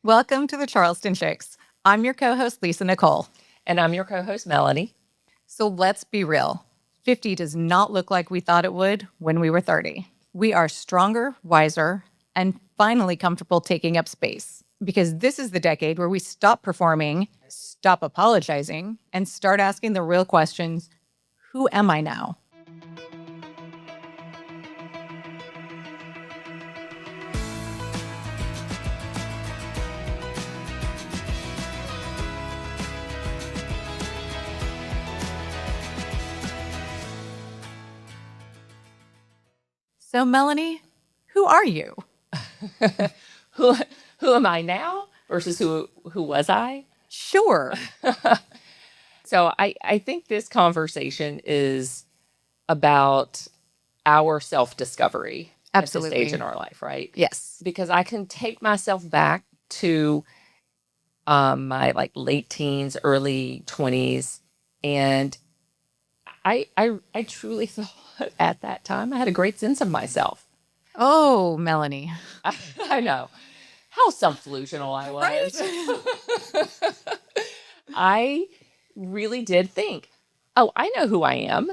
Welcome to the Charleston Chicks. I'm your co-host, Lisa Nicole. And I'm your co-host, Melanie. So let's be real. 50 does not look like we thought it would when we were 30. We are stronger, wiser, and finally comfortable taking up space. Because this is the decade where we stop performing, stop apologizing, and start asking the real questions. Who am I now? So, Melanie, who are you? who who am I now versus who was I? Sure. So I think this conversation is about our self-discovery Absolutely. at this stage in our life, right? Yes. Because I can take myself back to my late teens, early 20s, and I truly thought at that time I had a great sense of myself. Oh, Melanie. I know how self-delusional I was. Right? I really did think, oh, I know who I am.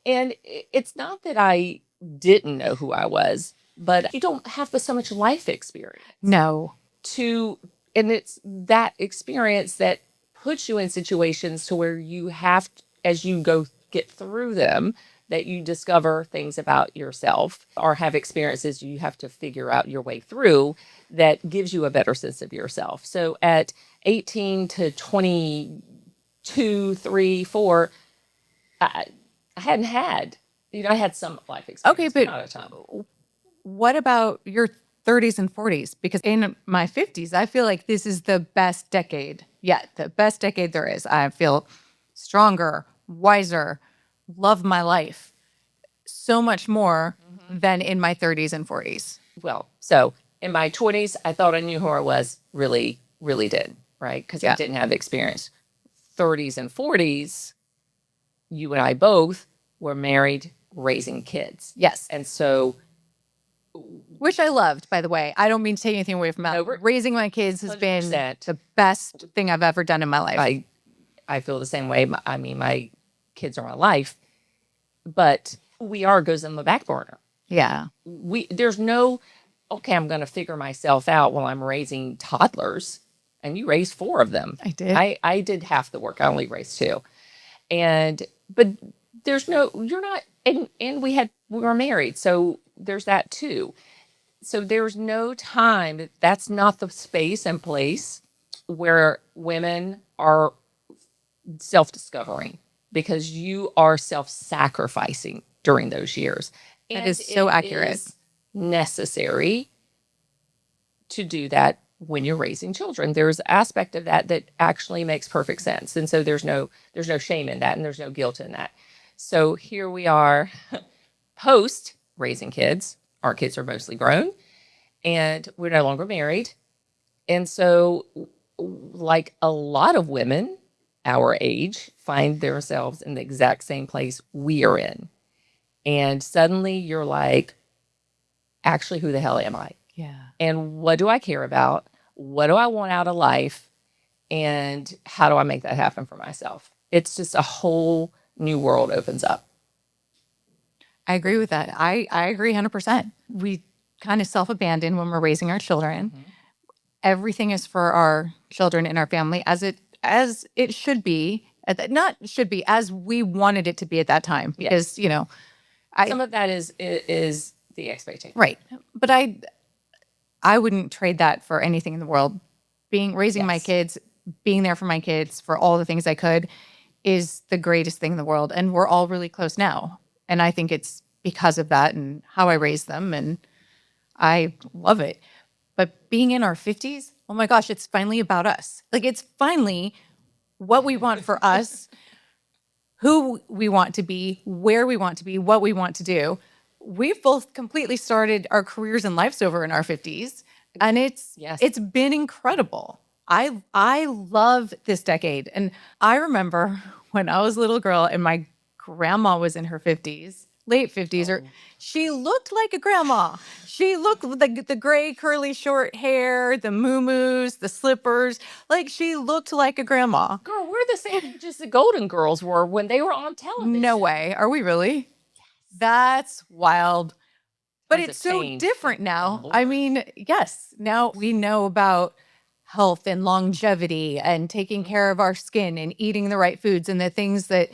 And it's not that I didn't know who I was, but you don't have so much life experience. No. And it's that experience that puts you in situations to where you have, as you get through them, that you discover things about yourself or have experiences you have to figure out your way through that gives you a better sense of yourself. So at 18 to 22, 3, 4, I hadn't had, I had some life experience. Okay, but not a ton. What about your 30s and 40s? Because in my 50s, I feel like this is the best decade yet, the best decade there is. I feel stronger, wiser, love my life so much more than in my 30s and 40s. Well, so in my 20s, I thought I knew who I was, really, really did, right? Because I didn't have experience. 30s and 40s, you and I both were married, raising kids. Yes. And so, which I loved, by the way. I don't mean to take anything away from that. Raising my kids has 100%. Been the best thing I've ever done in my life. I feel the same way. I mean, my kids are my life, but goes on the back burner. Yeah. There's no, okay, I'm going to figure myself out while I'm raising toddlers. And you raised 4 of them. I did. I did half the work. I only raised 2. But there's no, you're not, and we were married. So there's that too. So there's no time. That's not the space and place where women are self-discovering, because you are self-sacrificing during those years. That is so accurate. Is necessary to do that when you're raising children. There's an aspect of that actually makes perfect sense. And so there's no shame in that, and there's no guilt in that. So here we are post raising kids. Our kids are mostly grown and we're no longer married. And so, like a lot of women our age, find themselves in the exact same place we are in. And suddenly you're like, actually, who the hell am I? Yeah. And what do I care about? What do I want out of life? And how do I make that happen for myself? It's just a whole new world opens up. I agree with that. I agree 100%. We kind of self-abandon when we're raising our children. Mm-hmm. Everything is for our children and our family as it should be. Not should be, as we wanted it to be at that time. Because, yes. Some of that is the expectation. Right. But I wouldn't trade that for anything in the world. Raising my kids, being there for my kids, for all the things I could, is the greatest thing in the world. And we're all really close now. And I think it's because of that and how I raised them. And I love it. But being in our 50s, oh my gosh, it's finally about us. Like, it's finally what we want for us, who we want to be, where we want to be, what we want to do. We've both completely started our careers and lives over in our 50s. And it's been incredible. I love this decade. And I remember when I was a little girl and my grandma was in her 50s, late 50s, or she looked like a grandma. She looked the gray curly short hair, the muumuus, the slippers. Like she looked like a grandma. Girl, we're the same age as the Golden Girls were when they were on television. No way. Are we really? That's wild. But Times it's have so changed. different now. Oh, I Lord. mean, yes, now we know about health and longevity and taking care of our skin and eating the right foods and the things that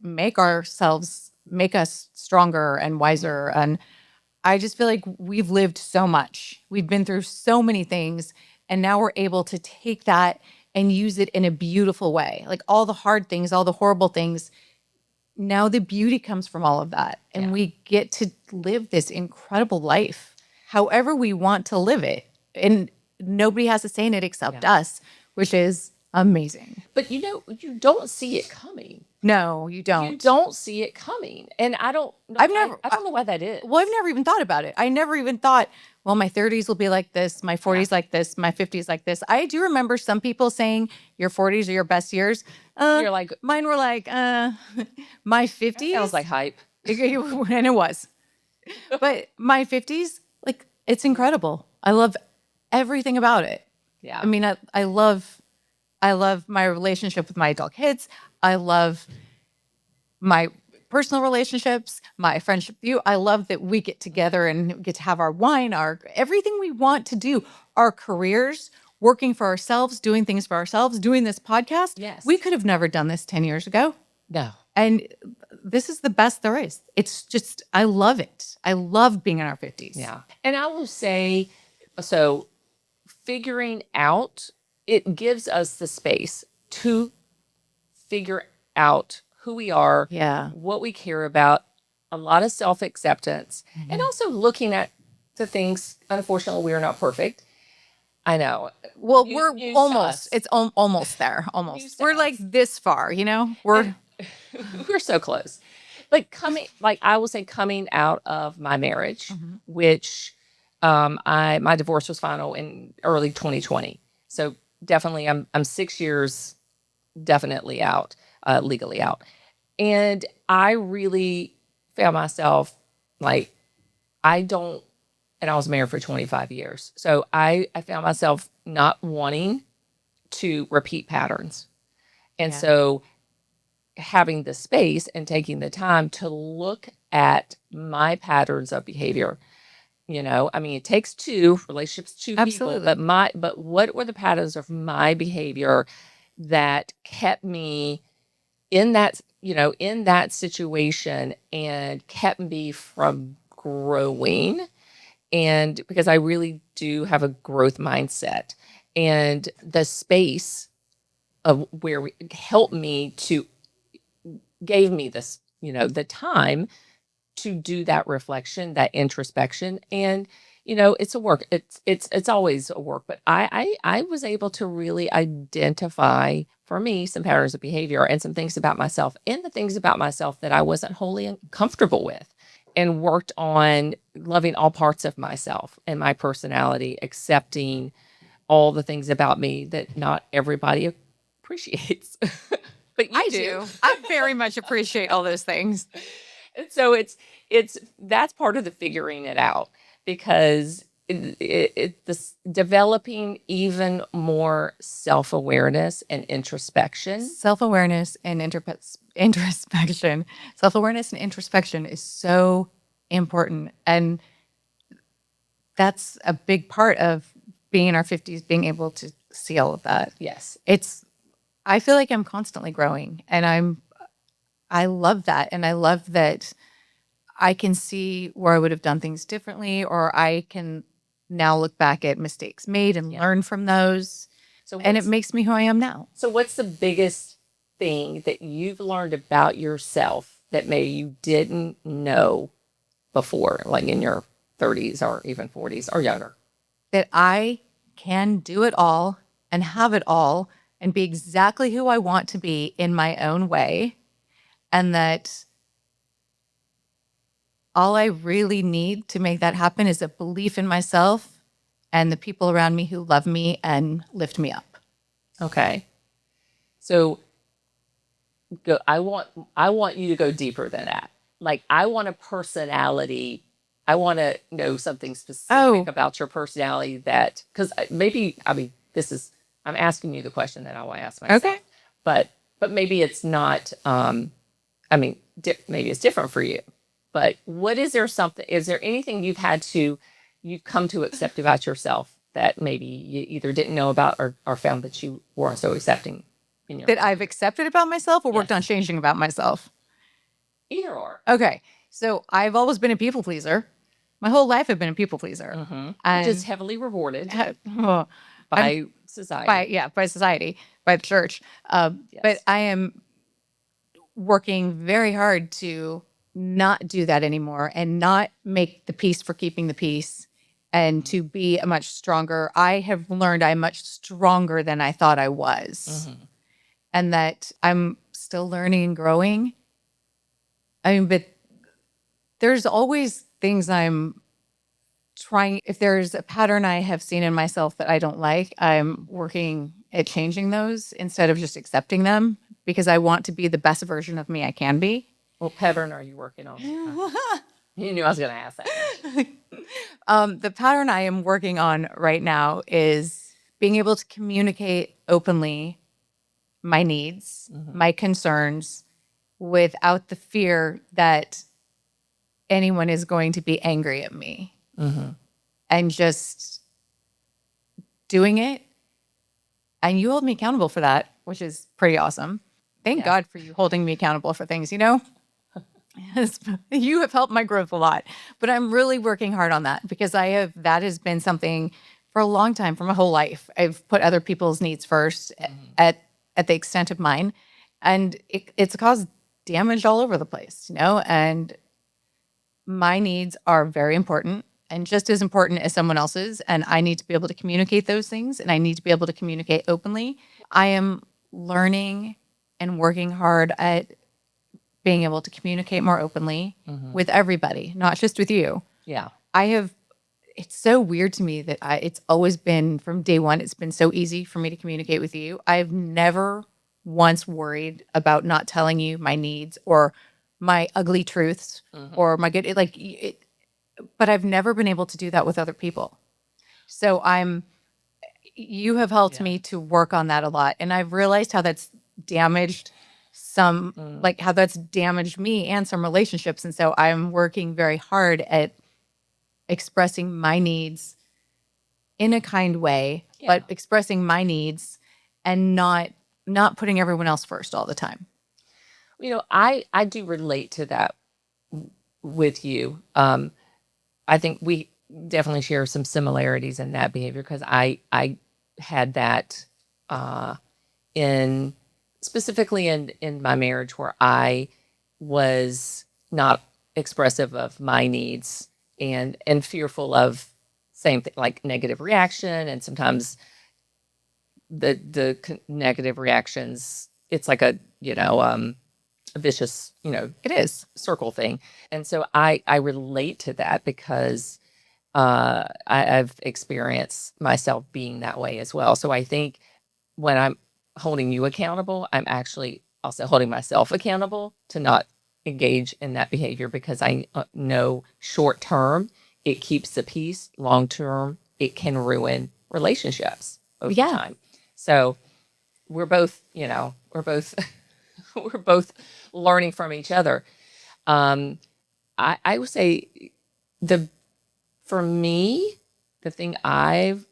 make us stronger and wiser. And I just feel like we've lived so much. We've been through so many things, and now we're able to take that and use it in a beautiful way. Like all the hard things, all the horrible things, now the beauty comes from all of that. And Yeah. we get to live this incredible life however we want to live it. And nobody has to say in it except us, which is amazing. But you don't see it coming. No, you don't. You don't see it coming. And I don't know I've why, never- I don't know why that is. Well, I've never even thought about it. I never even thought, well, my 30s will be like this, my 40s like this, my 50s like this. I do remember some people saying your 40s are your best years. You're like, Mine were like, my 50s. sounds like hype. And it was. But my 50s, like, it's incredible. I love everything about it. Yeah. I mean, I love my relationship with my adult kids. I love my personal relationships, my friendship with you. I love that we get together and get to have our wine, our everything we want to do, our careers, working for ourselves, doing things for ourselves, doing this podcast. Yes. We could have never done this 10 years ago. No. And this is the best there is. It's just, I love it. I love being in our 50s. Yeah. And I will say, so figuring out, it gives us the space to figure out who we are, Yeah. what we care about, a lot of self-acceptance, and also looking at the things. Unfortunately, we are not perfect. I know. Well, You- we're use almost, us. it's almost there. Almost. Use We're us. like this far, you know? We're, We're so close. But I will say, coming out of my marriage, which my divorce was final in early 2020. So definitely, I'm 6 years definitely out, legally out, and I really found myself like I don't. And I was married for 25 years, so I found myself not wanting to repeat patterns, and Yeah. so having the space and taking the time to look at my patterns of behavior. I mean, it takes two relationships, two Absolutely. people, but what were the patterns of my behavior that kept me in that situation and kept me from growing? And because I really do have a growth mindset, and the space of where we helped me to gave me this, the time to do that reflection, that introspection. And it's a work. It's always a work. But I was able to really identify for me some patterns of behavior and some things about myself, and the things about myself that I wasn't wholly comfortable with, and worked on loving all parts of myself and my personality, accepting all the things about me that not everybody appreciates. But you I do. I very much appreciate all those things. And so that's part of the figuring it out, because this developing even more self-awareness and introspection. Self-awareness and introspection. Self-awareness and introspection is so important. And that's a big part of being in our 50s, being able to see all of that. Yes. I feel like I'm constantly growing, and I love that. And I love that I can see where I would have done things differently, or I can now look back at mistakes made and learn from those. And it makes me who I am now. So what's the biggest thing that you've learned about yourself that maybe you didn't know before, like in your 30s or even 40s or younger? That I can do it all and have it all and be exactly who I want to be in my own way. And that all I really need to make that happen is a belief in myself and the people around me who love me and lift me up. Okay. So I want you to go deeper than that. like I want a personality. I want to know something specific Oh, about your personality that, because maybe, I mean, this is, I'm asking you the question that I want to ask okay. myself, but, maybe it's not, I mean, maybe it's different for you, but what is there something, is there anything you've come to accept about yourself that maybe you either didn't know about or found that you weren't so accepting in your That life? I've accepted about myself or worked on Yes. changing about myself? Either or. Okay. So I've always been a people pleaser. My whole life I've been a people pleaser. Which is And heavily rewarded oh, I'm by society. by society, by the church. But Yes. I am working very hard to not do that anymore and not make the peace for keeping the peace and to be a much stronger. I have learned I'm much stronger than I thought I was, and that I'm still learning and growing. I mean, but there's always things I'm trying. If there's a pattern I have seen in myself that I don't like, I'm working at changing those instead of just accepting them because I want to be the best version of me I can be. What pattern are you working on? You knew I was going to ask that question. The pattern I am working on right now is being able to communicate openly my needs, my concerns, without the fear that anyone is going to be angry at me, and just doing it. And you hold me accountable for that, which is pretty awesome. Thank Yeah. God for you holding me accountable for things, you know? Yes, you have helped my growth a lot, but I'm really working hard on that because that has been something for a long time, for my whole life. I've put other people's needs first at the extent of mine, and it's caused damage all over the place, you know? And my needs are very important and just as important as someone else's. And I need to be able to communicate those things and I need to be able to communicate openly. I am learning and working hard at being able to communicate more openly with everybody, not just with you. Yeah. It's so weird to me that it's always been from day one, it's been so easy for me to communicate with you. I've never once worried about not telling you my needs or my ugly truths or my good, but I've never been able to do that with other people. So you have helped Yeah. me to work on that a lot. And I've realized how that's damaged how that's damaged me and some relationships. And so I'm working very hard at expressing my needs in a kind way, but expressing my needs and not putting everyone else first all the time. You know, I do relate to that with you. I think we definitely share some similarities in that behavior because I had that in specifically in my marriage where I was not expressive of my needs and fearful of same thing like negative reaction and sometimes the negative reactions it's like a vicious It is. circle thing. And so I relate to that because I've experienced myself being that way as well. So I think when I'm holding you accountable, I'm actually also holding myself accountable to not engage in that behavior because I know short term it keeps the peace, long term it can ruin relationships over time. So we're both, we're both learning from each other. I would say the for me, the thing I've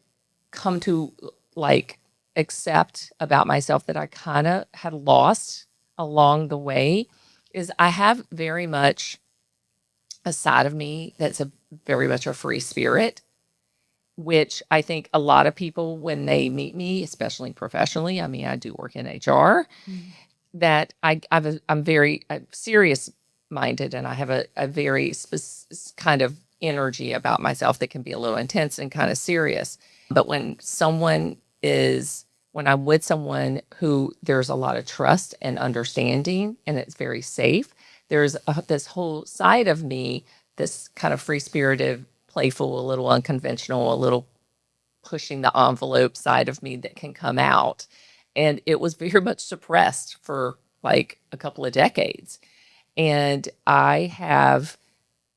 come to like accept about myself that I kind of had lost along the way is I have very much a side of me that's a very much a free spirit, which I think a lot of people when they meet me, especially professionally, I mean, I do work in HR, that I'm very serious minded and I have a very kind of energy about myself that can be a little intense and kind of serious. But when I'm with someone who there's a lot of trust and understanding and it's very safe, there's this whole side of me, this kind of free spirited, playful, a little unconventional, a little pushing the envelope side of me that can come out. And it was very much suppressed for like a couple of decades. And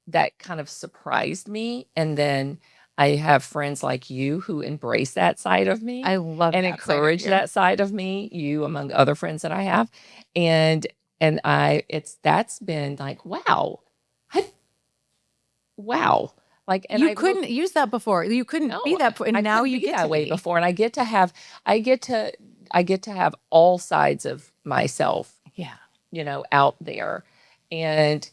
that kind of surprised me. And then I have friends like you who embrace that side of me I love and that side of encourage you. that side of me, you among other friends that I have. And that's been like, wow. Wow. Like, and You I look, couldn't use that before. You couldn't be no, that, and I now couldn't you be get that to way be. before. And I get to have all sides of myself, Yeah. out there. And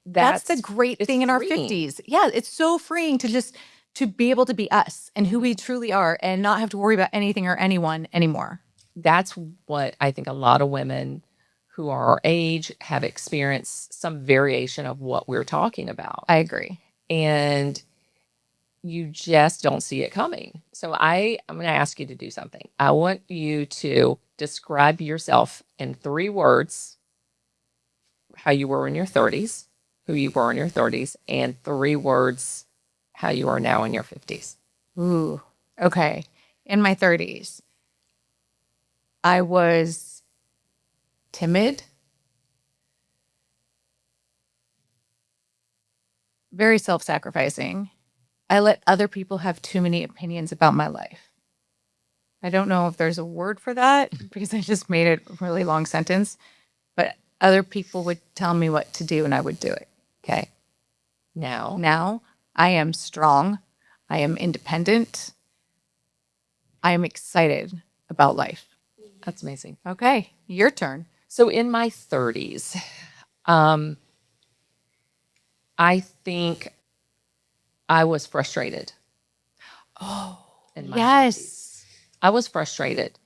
That's the great it's thing in our freeing. 50s. Yeah, it's so freeing to just to be able to be us and who we truly are and not have to worry about anything or anyone anymore. That's what I think a lot of women who are our age have experienced some variation of what we're talking about. I agree. And you just don't see it coming. So I'm going to ask you to do something. I want you to describe yourself in 3 words, how you were in your 30s, who you were in your 30s, and 3 words, how you are now in your 50s. Ooh, okay. In my 30s, I was timid, very self-sacrificing. I let other people have too many opinions about my life. I don't know if there's a word for that because I just made it a really long sentence, but other people would tell me what to do and I would do it. Okay. Now, I am strong. I am independent. I am excited about life. that's amazing. Okay, your turn. So in my 30s, I think I was frustrated. Oh, In my 30s. yes. I was frustrated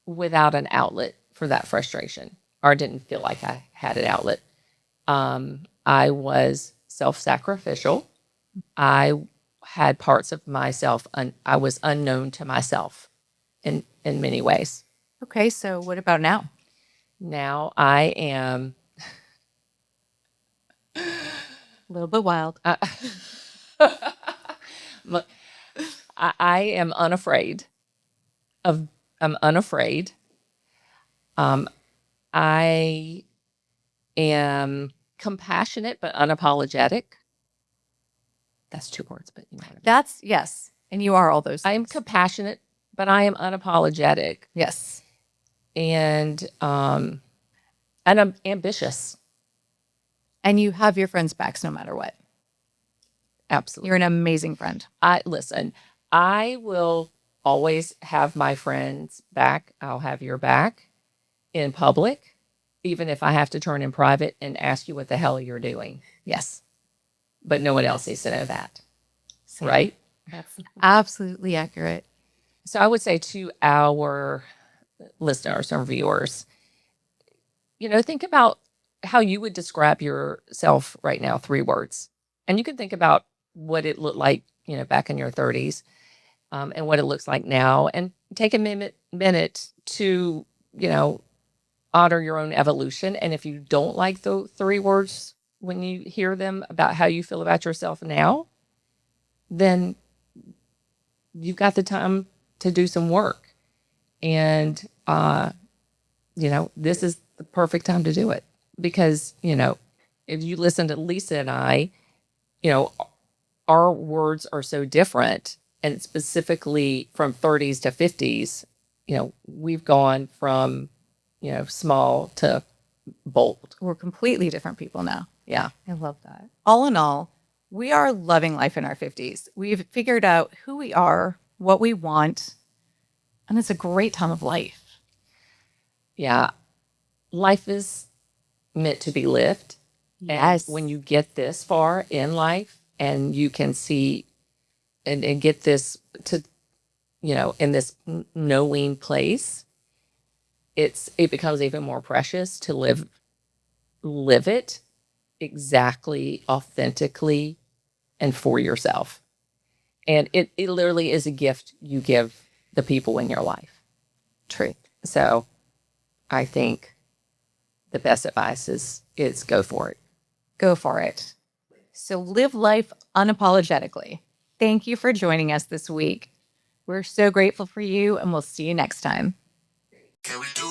without an outlet for that frustration, or didn't feel like I had an outlet. I was self-sacrificial. I had parts of myself, I was unknown to myself in many ways. Okay, so what about now? Now I am, A little bit wild. I am unafraid of, I'm unafraid. I am compassionate but unapologetic. That's 2 words, but you know what I mean. That's yes. And you are all those I am things. compassionate, but I am unapologetic, Yes. and I'm ambitious. And you have your friends' backs no matter what. Absolutely. You're an amazing friend. Listen, I will always have my friends back. I'll have your back in public, even if I have to turn in private and ask you what the hell you're doing. Yes. But no one else needs to know that. Same. Right? That's absolutely accurate. So I would say to our listeners or viewers, think about how you would describe yourself right now, 3 words. And you can think about what it looked like, back in your 30s, and what it looks like now. And take a minute to, honor your own evolution. And if you don't like the 3 words when you hear them about how you feel about yourself now, then you've got the time to do some work. And, this is the perfect time to do it. Because, if you listen to Lisa and I, our words are so different. And specifically from 30s to 50s, we've gone from, small to bold. We're completely different people now. Yeah. I love that. All in all, we are loving life in our 50s. We've figured out who we are, what we want, and it's a great time of life. Yeah. Life is meant to be lived. Yes. And when you get this far in life and you can see and get this to, in this knowing place, it becomes even more precious to live it exactly, authentically, and for yourself. And it literally is a gift you give the people in your life. Truth. So I think the best advice is go for it. Go for it. So live life unapologetically. Thank you for joining us this week. We're so grateful for you, and we'll see you next time. Can we do